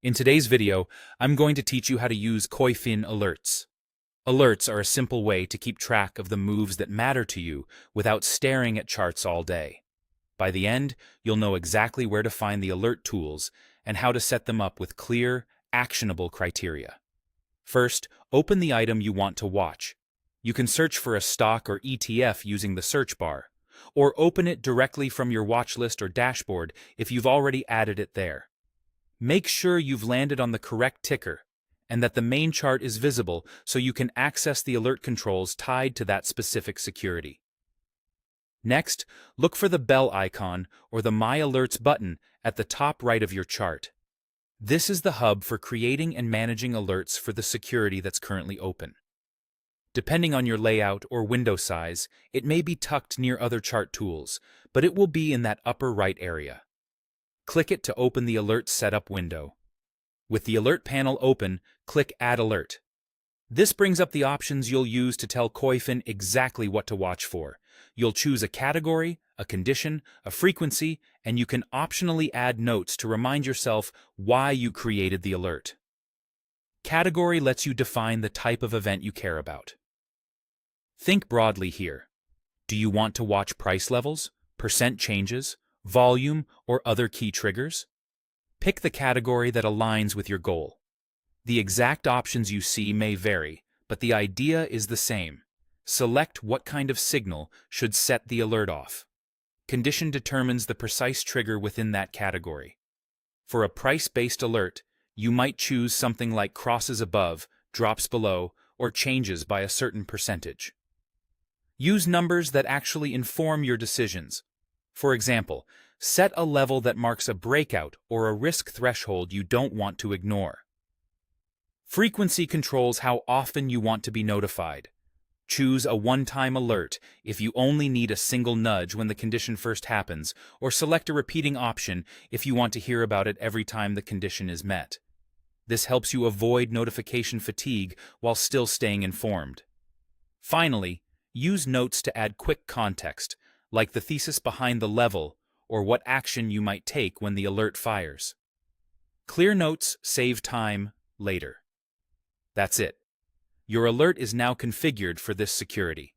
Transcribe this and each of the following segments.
In today's video, I'm going to teach you how to use Koyfin Alerts. Alerts are a simple way to keep track of the moves that matter to you without staring at charts all day. By the end, you'll know exactly where to find the alert tools and how to set them up with clear, actionable criteria. First, open the item you want to watch. You can search for a stock or ETF using the search bar, or open it directly from your watch list or dashboard if you've already added it there. Make sure you've landed on the correct ticker and that the main chart is visible so you can access the alert controls tied to that specific security. Next, look for the bell icon or the My Alerts button at the top right of your chart. This is the hub for creating and managing alerts for the security that's currently open. Depending on your layout or window size, it may be tucked near other chart tools, but it will be in that upper right area. Click it to open the Alert Setup window. With the Alert panel open, click Add Alert. This brings up the options you'll use to tell Koyfin exactly what to watch for. You'll choose a category, a condition, a frequency, and you can optionally add notes to remind yourself why you created the alert. Category lets you define the type of event you care about. Think broadly here. Do you want to watch price levels, percent changes, volume, or other key triggers? Pick the category that aligns with your goal. The exact options you see may vary, but the idea is the same. Select what kind of signal should set the alert off. Condition determines the precise trigger within that category. For a price-based alert, you might choose something like crosses above, drops below, or changes by a certain percentage. Use numbers that actually inform your decisions. For example, set a level that marks a breakout or a risk threshold you don't want to ignore. Frequency controls how often you want to be notified. Choose a one-time alert if you only need a single nudge when the condition first happens, or select a repeating option if you want to hear about it every time the condition is met. This helps you avoid notification fatigue while still staying informed. Finally, use notes to add quick context, like the thesis behind the level or what action you might take when the alert fires. Clear notes save time later. That's it. Your alert is now configured for this security.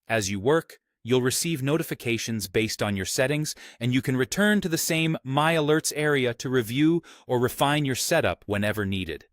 As you work, you'll receive notifications based on your settings, and you can return to the same My Alerts area to review or refine your setup whenever needed.